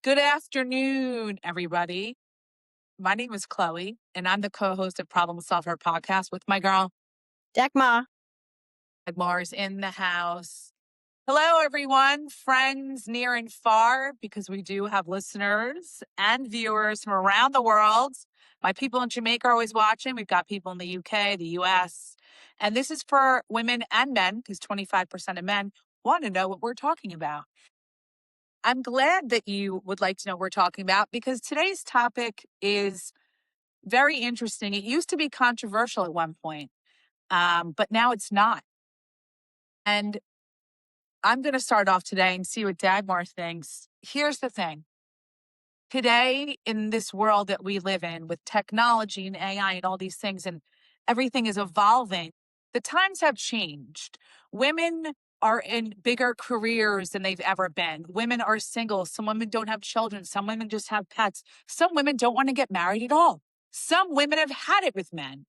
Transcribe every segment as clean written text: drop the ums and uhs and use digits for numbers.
Good afternoon, everybody. My name is Chloe, and I'm the co-host of ProblemSolvHer podcast with my girl, Dagmar. Dagmar's in the house. Hello, everyone, friends near and far, because we do have listeners and viewers from around the world. My people in Jamaica are always watching. We've got people in the UK, the US. And this is for women and men, because 25% of men want to know what we're talking about. I'm glad that you would like to know what we're talking about because today's topic is very interesting. It used to be controversial at one point, but now it's not. And I'm going to start off today and see what Dagmar thinks. Here's the thing. Today, in this world that we live in with technology and AI and all these things, and everything is evolving, the times have changed. Women are in bigger careers than they've ever been. Women are single. Some women don't have children. Some women just have pets. Some women don't want to get married at all. Some women have had it with men.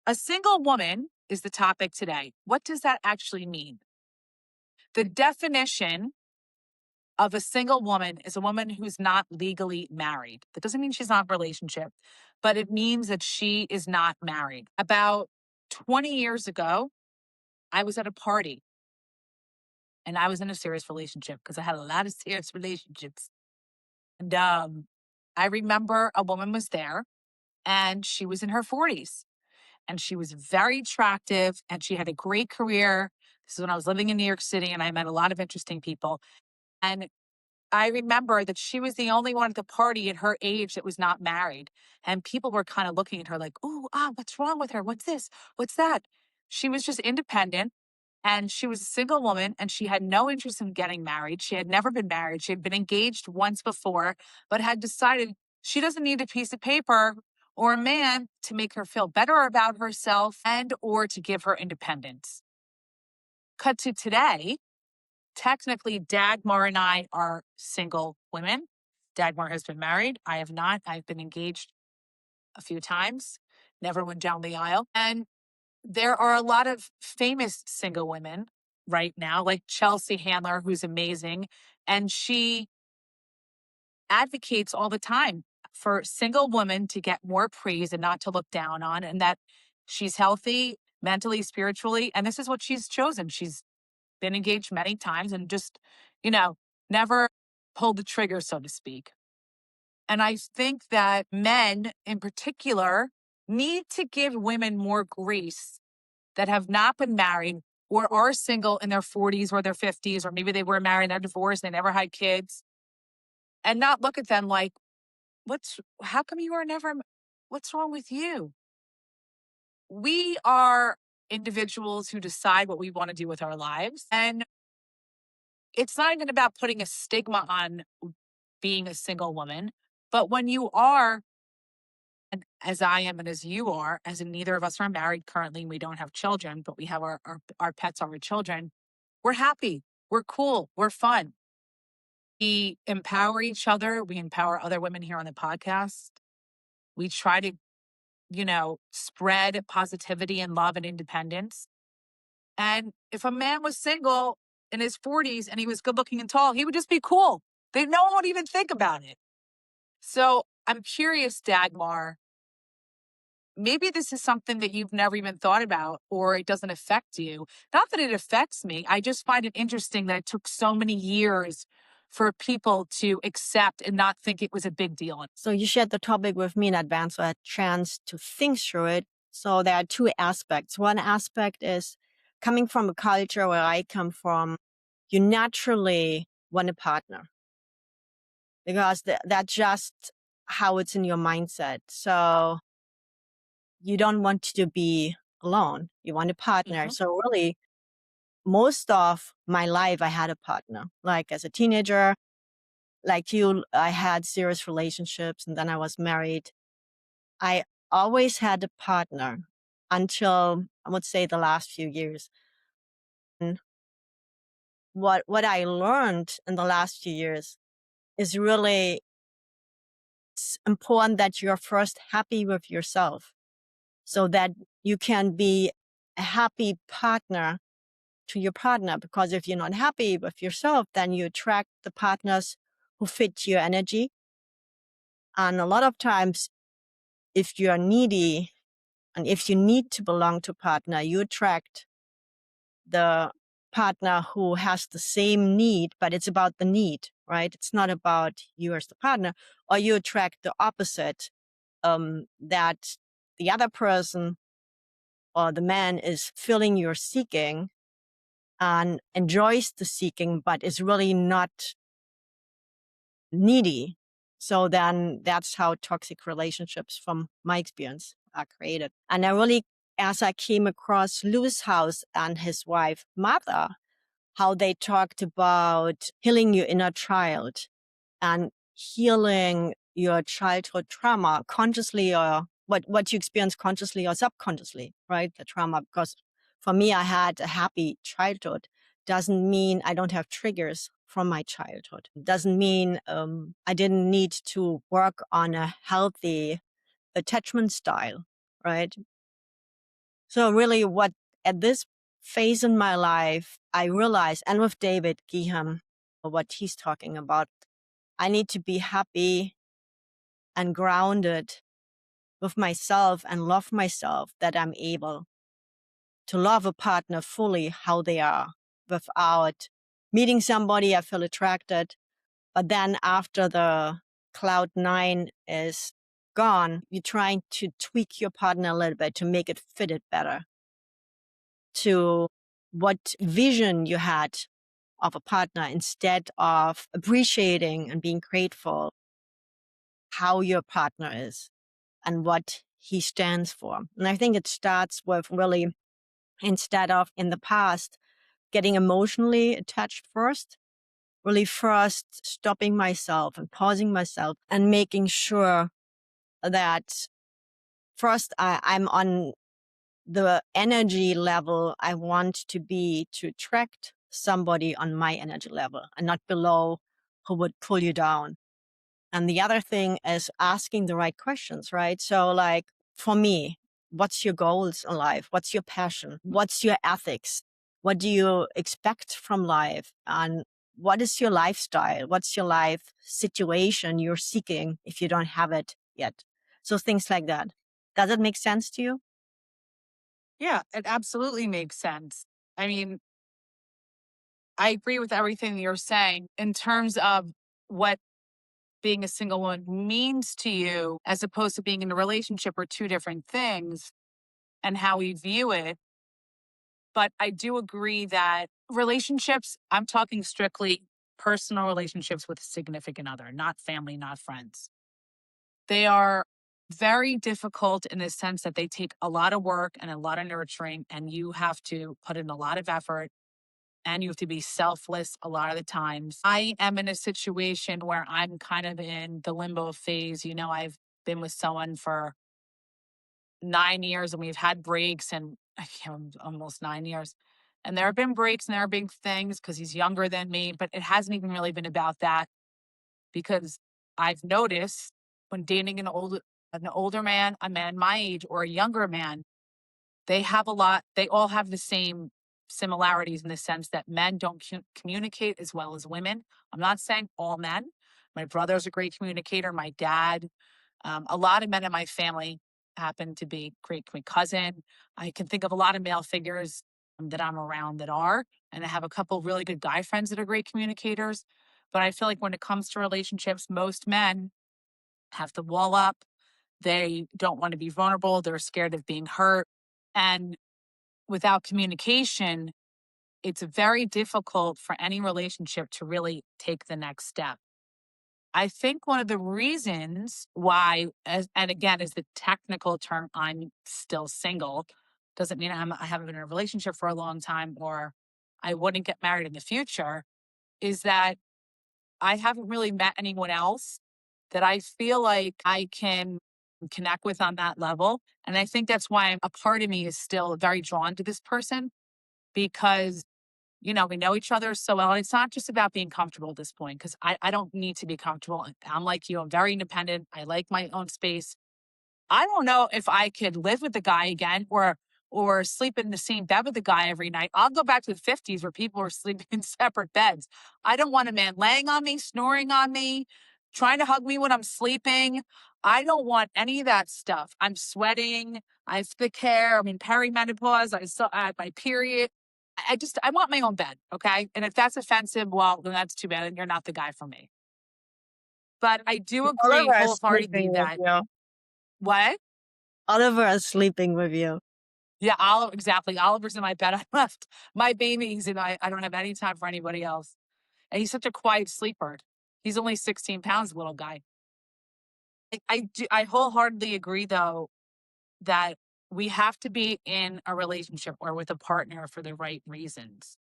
A single woman is the topic today. What does that actually mean? The definition of a single woman is a woman who's not legally married. That doesn't mean she's not in a relationship, but it means that she is not married. About 20 years ago, I was at a party and I was in a serious relationship because I had a lot of serious relationships. And I remember a woman was there and she was in her 40s and she was very attractive and she had a great career. This is when I was living in New York City and I met a lot of interesting people. And I remember that she was the only one at the party at her age that was not married. And people were kind of looking at her like, "Ooh, what's wrong with her? What's this? What's that?" She was just independent and she was a single woman and she had no interest in getting married. She had never been married. She had been engaged once before, but had decided she doesn't need a piece of paper or a man to make her feel better about herself and or to give her independence. Cut to today. Technically, Dagmar and I are single women. Dagmar has been married. I have not. I've been engaged a few times, never went down the aisle. And there are a lot of famous single women right now, like Chelsea Handler, who's amazing. And she advocates all the time for single women to get more praise and not to look down on, and that she's healthy mentally, spiritually. And this is what she's chosen. She's been engaged many times and just, never pulled the trigger, so to speak. And I think that men in particular need to give women more grace that have not been married or are single in their 40s or their 50s, or maybe they were married, they're divorced, they never had kids, and not look at them like, how come you are never, what's wrong with you? We are individuals who decide what we want to do with our lives. And it's not even about putting a stigma on being a single woman, but when you are, and as I am and as you are, as in neither of us are married currently, and we don't have children, but we have our pets, our children, we're happy, we're cool, we're fun. We empower each other. We empower other women here on the podcast. We try to, spread positivity and love and independence. And if a man was single in his 40s and he was good looking and tall, he would just be cool. No one would even think about it. So I'm curious, Dagmar, maybe this is something that you've never even thought about or it doesn't affect you. Not that it affects me. I just find it interesting that it took so many years for people to accept and not think it was a big deal. So you shared the topic with me in advance, so I had a chance to think through it. So there are two aspects. One aspect is coming from a culture where I come from, you naturally want a partner because that's just how it's in your mindset. So you don't want to be alone. You want a partner. Mhm. So really, most of my life, I had a partner. Like as a teenager, like you, I had serious relationships and then I was married. I always had a partner until I would say the last few years. And what I learned in the last few years is really it's important that you're first happy with yourself so that you can be a happy partner to your partner. Because if you're not happy with yourself, then you attract the partners who fit your energy. And a lot of times, if you're needy and if you need to belong to a partner, you attract the partner who has the same need, but it's about the need, right? It's not about you as the partner. Or you attract the opposite, that the other person or the man is feeling you're seeking and enjoys the seeking, but is really not needy. So then that's how toxic relationships, from my experience, are created. And I really, as I came across Lewis House and his wife, Martha, how they talked about healing your inner child and healing your childhood trauma consciously, or what you experience consciously or subconsciously, right? The trauma, because for me, I had a happy childhood. Doesn't mean I don't have triggers from my childhood. Doesn't mean I didn't need to work on a healthy attachment style, right? So really what at this phase in my life, I realized, and with David Giham, what he's talking about, I need to be happy and grounded with myself and love myself, that I'm able to love a partner fully how they are, without meeting somebody I feel attracted. But then after the cloud nine is gone, you're trying to tweak your partner a little bit to make it fit it better to what vision you had of a partner, instead of appreciating and being grateful how your partner is and what he stands for. And I think it starts with really, instead of in the past, getting emotionally attached first, really first stopping myself and pausing myself and making sure that first I'm on the energy level I want to be to attract somebody on my energy level and not below, who would pull you down. And the other thing is asking the right questions, right? So like for me, what's your goals in life? What's your passion? What's your ethics? What do you expect from life? And what is your lifestyle? What's your life situation you're seeking if you don't have it yet? So things like that. Does it make sense to you? Yeah, it absolutely makes sense. I mean, I agree with everything you're saying in terms of what being a single woman means to you, as opposed to being in a relationship, are two different things and how we view it. But I do agree that relationships, I'm talking strictly personal relationships with a significant other, not family, not friends. They are very difficult in the sense that they take a lot of work and a lot of nurturing, and you have to put in a lot of effort and you have to be selfless a lot of the times. I am in a situation where I'm kind of in the limbo phase. You know, I've been with someone for 9 years and we've had breaks, and almost 9 years. And there have been breaks and there have been things because he's younger than me, but it hasn't even really been about that, because I've noticed when dating an older man, a man my age, or a younger man, they all have the same similarities in the sense that men don't communicate as well as women. I'm not saying all men. My brother's a great communicator, my dad, a lot of men in my family happen to be great. My cousin, I can think of a lot of male figures that I'm around that are, and I have a couple really good guy friends that are great communicators. But I feel like when it comes to relationships, most men have to wall up. They don't want to be vulnerable. They're scared of being hurt. And without communication, it's very difficult for any relationship to really take the next step. I think one of the reasons why, and again, is the technical term, I'm still single, doesn't mean I haven't been in a relationship for a long time or I wouldn't get married in the future, is that I haven't really met anyone else that I feel like I can connect with on that level. And I think that's why a part of me is still very drawn to this person, because we know each other so well. And it's not just about being comfortable at this point, because I don't need to be comfortable. I'm like you, I'm very independent. I like my own space. I don't know if I could live with the guy again, or or sleep in the same bed with the guy every night. I'll go back to the 50s where people were sleeping in separate beds. I don't want a man laying on me, snoring on me, trying to hug me when I'm sleeping. I don't want any of that stuff. I'm sweating. I have thick hair. I'm in perimenopause. I still had my period. I want my own bed. Okay. And if that's offensive, well, then that's too bad. And you're not the guy for me. But I do agree Oliver is wholeheartedly sleeping with that you. what? Oliver is sleeping with you. Yeah, Oliver, exactly. Oliver's in my bed. I left my babies and I don't have any time for anybody else. And he's such a quiet sleeper. He's only 16 pounds, little guy. I wholeheartedly agree though that we have to be in a relationship or with a partner for the right reasons.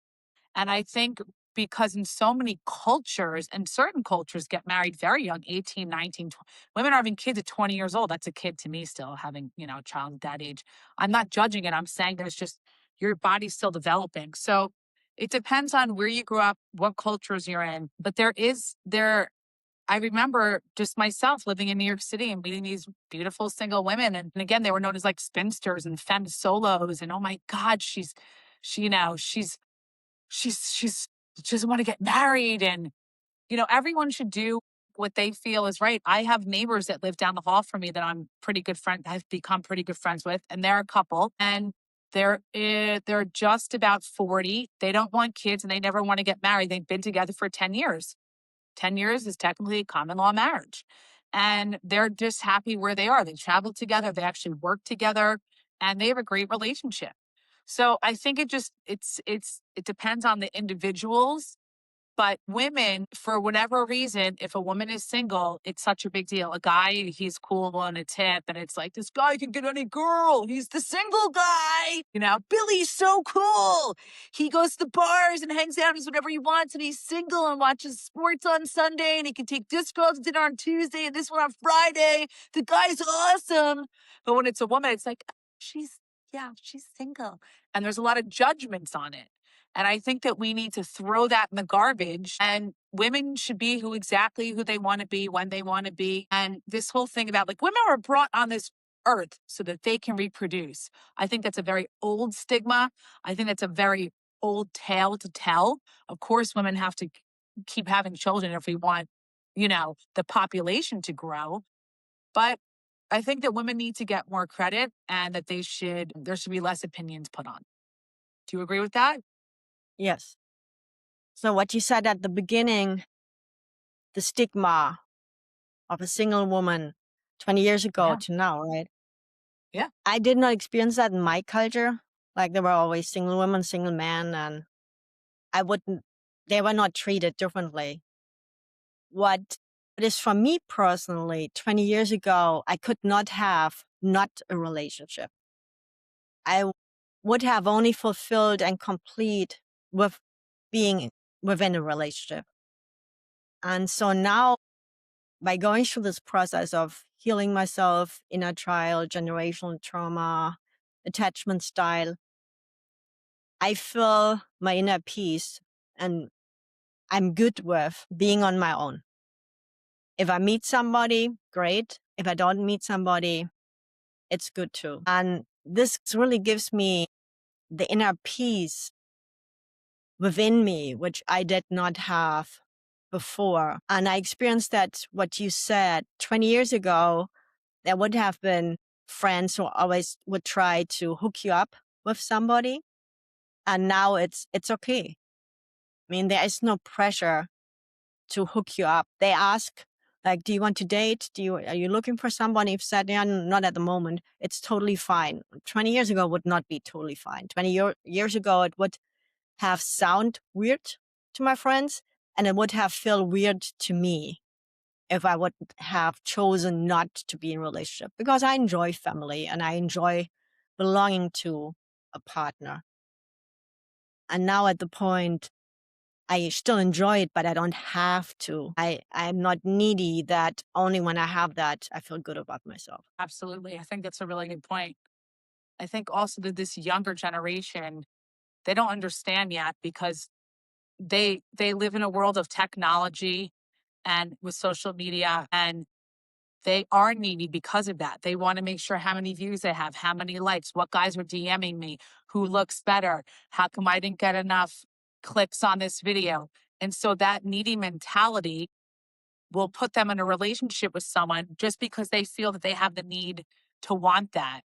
And I think because in so many cultures and certain cultures get married very young, 18, 19, 20, women are having kids at 20 years old. That's a kid to me still having, a child at that age. I'm not judging it. I'm saying there's just your body's still developing. So it depends on where you grew up, what cultures you're in. But I remember just myself living in New York City and meeting these beautiful single women. And again, they were known as like spinsters and femme solos. And oh my God, she, she's she doesn't want to get married. And, everyone should do what they feel is right. I have neighbors that live down the hall from me that I've become pretty good friends with. And they're a couple and they're just about 40. They don't want kids and they never want to get married. They've been together for 10 years. 10 years is technically common law marriage. And they're just happy where they are. They travel together, they actually work together, and they have a great relationship. So I think it depends on the individuals, but women, for whatever reason, if a woman is single, it's such a big deal. A guy, he's cool on a tip, and it's like, this guy can get any girl. He's the single guy. Billy's so cool. He goes to the bars and hangs out and does whatever he wants, and he's single and watches sports on Sunday, and he can take this girl to dinner on Tuesday and this one on Friday. The guy's awesome. But when it's a woman, it's like, she's single. And there's a lot of judgments on it. And I think that we need to throw that in the garbage and women should be exactly who they want to be when they want to be. And this whole thing about like women were brought on this earth so that they can reproduce. I think that's a very old stigma. I think that's a very old tale to tell. Of course, women have to keep having children if we want, the population to grow. But I think that women need to get more credit and that there should be less opinions put on. Do you agree with that? Yes. So what you said at the beginning, the stigma of a single woman 20 years ago Yeah. to now, right? Yeah. I did not experience that in my culture. Like there were always single women, single men, and they were not treated differently. What it is for me personally, 20 years ago, I could not have not a relationship. I would have only fulfilled and complete with being within a relationship. And so now, by going through this process of healing myself, inner child, generational trauma, attachment style, I feel my inner peace and I'm good with being on my own. If I meet somebody, great. If I don't meet somebody, it's good too. And this really gives me the inner peace within me, which I did not have before. And I experienced that, what you said 20 years ago, there would have been friends who always would try to hook you up with somebody. And now it's okay. I mean, there is no pressure to hook you up. They ask, like, do you want to date? Are you looking for someone? If said, yeah, not at the moment, it's totally fine. 20 years ago would not be totally fine. 20 years ago, it would have sound weird to my friends and it would have felt weird to me if I would have chosen not to be in a relationship, because I enjoy family and I enjoy belonging to a partner. And now at the point, I still enjoy it, but I don't have to. I'm not needy that only when I have that, I feel good about myself. Absolutely. I think that's a really good point. I think also that this younger generation, they don't understand yet because they live in a world of technology and with social media, and They are needy because of that. They want to make sure how many views they have, how many likes, what guys are DMing me, who looks better, how come I didn't get enough clicks on this video. And so that needy mentality will put them in a relationship with someone just because they feel that they have the need to want that.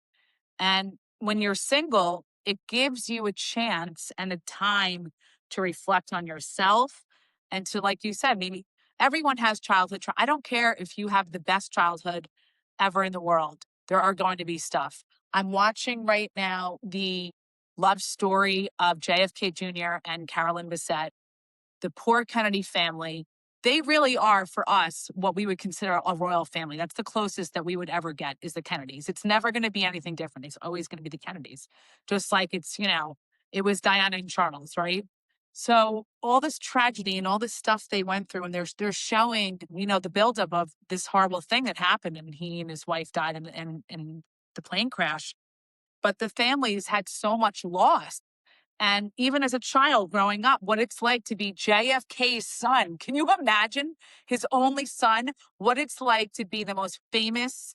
And when you're single, it gives you a chance and a time to reflect on yourself and to, like you said, maybe everyone has childhood. I don't care if you have the best childhood ever in the world. There are going to be stuff. I'm watching right now the love story of JFK Jr. and Carolyn Bessette, the poor Kennedy family. They really are, for us, what we would consider a royal family. That's the closest that we would ever get, is the Kennedys. It's never going to be anything different. It's always going to be the Kennedys. Just like it's, it was Diana and Charles, right? So all this tragedy and all this stuff they went through, and they're showing, the buildup of this horrible thing that happened, and he and his wife died in the plane crash. But the families had so much loss. And even as a child growing up, what it's like to be JFK's son. Can you imagine his only son? What it's like to be the most famous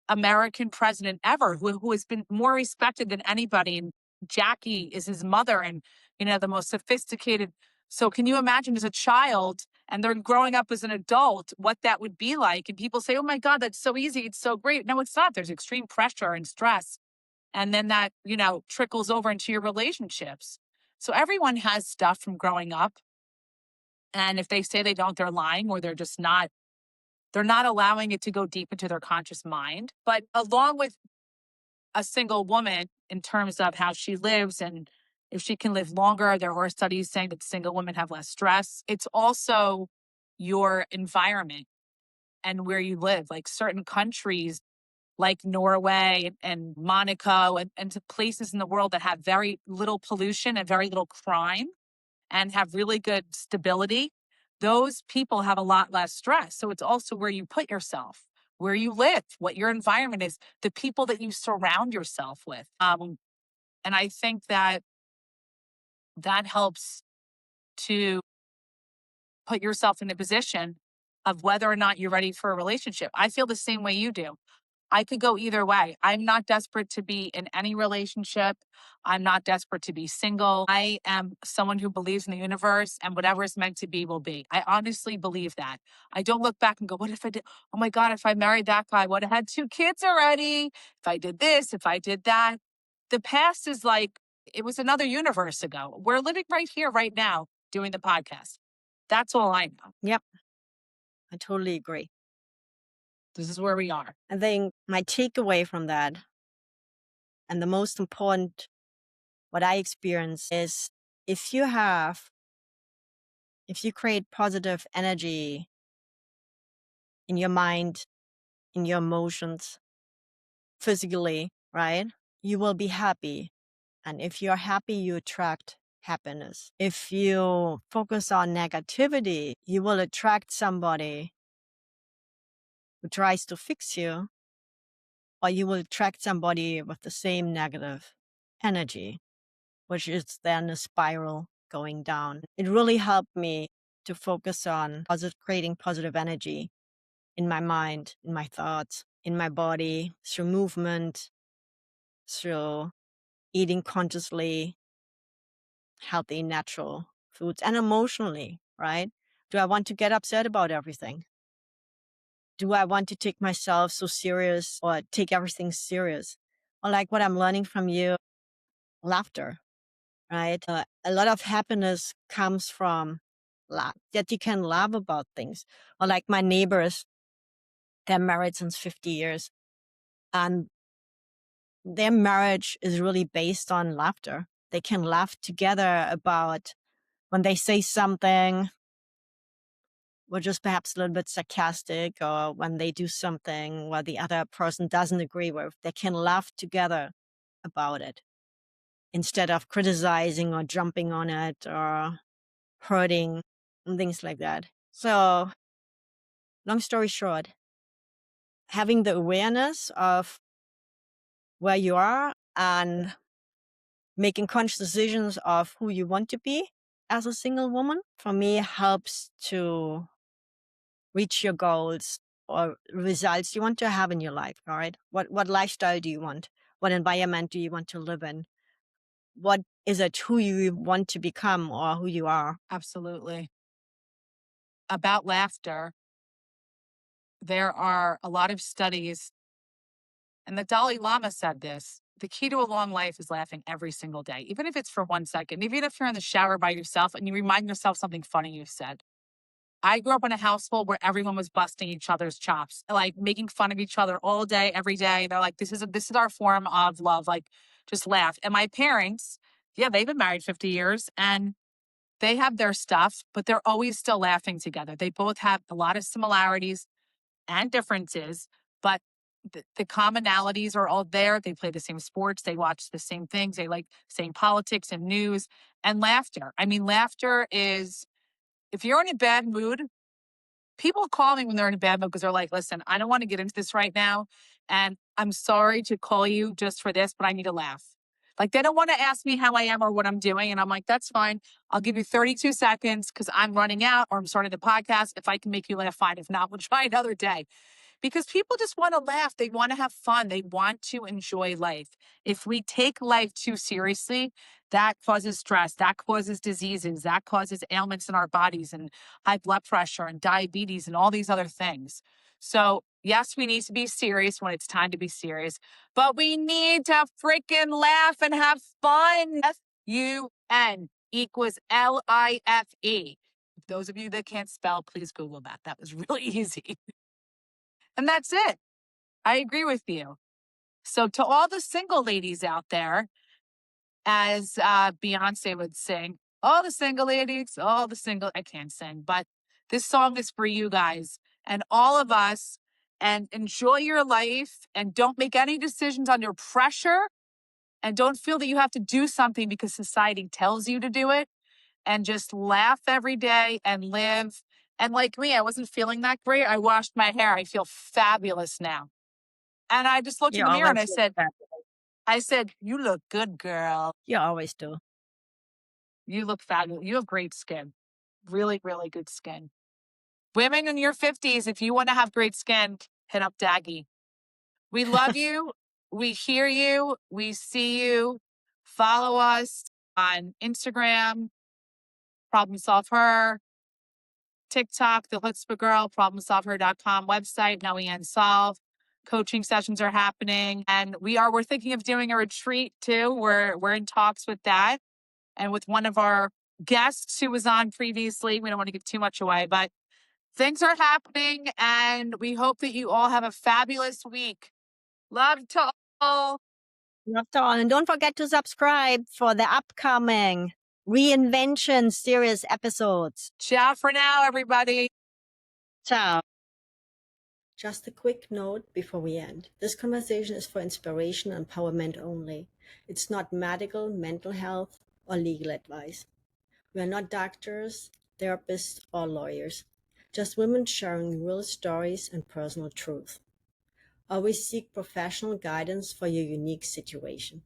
American president ever, who has been more respected than anybody. And Jackie is his mother, and, the most sophisticated. So can you imagine as a child, and they're growing up as an adult, what that would be like? And people say, oh my God, that's so easy. It's so great. No, it's not. There's extreme pressure and stress. And then that, trickles over into your relationships. So everyone has stuff from growing up. And if they say they don't, they're lying, or they're not allowing it to go deep into their conscious mind. But along with a single woman, in terms of how she lives and if she can live longer, there are studies saying that single women have less stress. It's also your environment and where you live. Like certain countries like Norway and Monaco and to places in the world that have very little pollution and very little crime and have really good stability, those people have a lot less stress. So it's also where you put yourself, where you live, what your environment is, the people that you surround yourself with. And I think that helps to put yourself in a position of whether or not you're ready for a relationship. I feel the same way you do. I could go either way. I'm not desperate to be in any relationship. I'm not desperate to be single. I am someone who believes in the universe, and whatever is meant to be will be. I honestly believe that. I don't look back and go, what if I did? Oh my God, if I married that guy, I would have had 2 kids already. If I did this, if I did that. The past is like, it was another universe ago. We're living right here, right now, doing the podcast. That's all I know. Yep. I totally agree. This is where we are. I think my takeaway from that, and the most important, what I experience is if you create positive energy in your mind, in your emotions, physically, right? You will be happy. And if you're happy, you attract happiness. If you focus on negativity, you will attract somebody who tries to fix you, or you will attract somebody with the same negative energy, which is then a spiral going down. It really helped me to focus on creating positive energy in my mind, in my thoughts, in my body, through movement, through eating consciously, healthy, natural foods, and emotionally, right? Do I want to get upset about everything? Do I want to take myself so serious or take everything serious? Or like what I'm learning from you, laughter, right? A lot of happiness comes from laugh, that you can laugh about things. Or like my neighbors, they're married since 50 years. And their marriage is really based on laughter. They can laugh together about when they say something which is perhaps a little bit sarcastic, or when they do something where the other person doesn't agree with. They can laugh together about it instead of criticizing or jumping on it or hurting and things like that. So, long story short, having the awareness of where you are and making conscious decisions of who you want to be as a single woman, for me, helps to reach your goals or results you want to have in your life, all right? What lifestyle do you want? What environment do you want to live in? What is it who you want to become or who you are? Absolutely. About laughter, there are a lot of studies, and the Dalai Lama said this. The key to a long life is laughing every single day, even if it's for 1 second, even if you're in the shower by yourself and you remind yourself something funny you said. I grew up in a household where everyone was busting each other's chops, like making fun of each other all day, every day. They're like, this is our form of love. Like, just laugh. And my parents, yeah, they've been married 50 years and they have their stuff, but they're always still laughing together. They both have a lot of similarities and differences, but the commonalities are all there. They play the same sports, they watch the same things, they like same politics and news and laughter. I mean, laughter is, if you're in a bad mood, people call me when they're in a bad mood because they're like, listen, I don't want to get into this right now. And I'm sorry to call you just for this, but I need to laugh. Like, they don't want to ask me how I am or what I'm doing. And I'm like, that's fine. I'll give you 32 seconds because I'm running out or I'm starting the podcast. If I can make you laugh, fine. If not, we'll try another day, because people just want to laugh. They want to have fun. They want to enjoy life. If we take life too seriously, that causes stress, that causes diseases, that causes ailments in our bodies and high blood pressure and diabetes and all these other things. So, yes, we need to be serious when it's time to be serious, but we need to freaking laugh and have fun. FUN equals LIFE. Those of you that can't spell, please Google that. That was really easy. And that's it. I agree with you. So, to all the single ladies out there, as Beyonce would sing, all the single ladies, all the single, I can't sing, but this song is for you guys and all of us. And enjoy your life and don't make any decisions under pressure. And don't feel that you have to do something because society tells you to do it. And just laugh every day and live. And like me, I wasn't feeling that great. I washed my hair. I feel fabulous now. And I just looked in You the mirror and always look fabulous. I said, you look good, girl. You always do. You look fabulous. You have great skin. Really, really good skin. Women in your 50s, if you want to have great skin, hit up Daggy. We love you. We hear you. We see you. Follow us on Instagram, ProblemSolvHer, TikTok, The Chutzpah Girl, ProblemSolvHer.com website, Now We Unsolve. Coaching sessions are happening. And we're thinking of doing a retreat too. We're in talks with that. And with one of our guests who was on previously. We don't want to give too much away, but things are happening. And we hope that you all have a fabulous week. Love to all. Love to all. And don't forget to subscribe for the upcoming Reinvention series episodes. Ciao for now, everybody. Ciao. Just a quick note before we end. This conversation is for inspiration and empowerment only. It's not medical, mental health, or legal advice. We are not doctors, therapists, or lawyers. Just women sharing real stories and personal truth. Always seek professional guidance for your unique situation.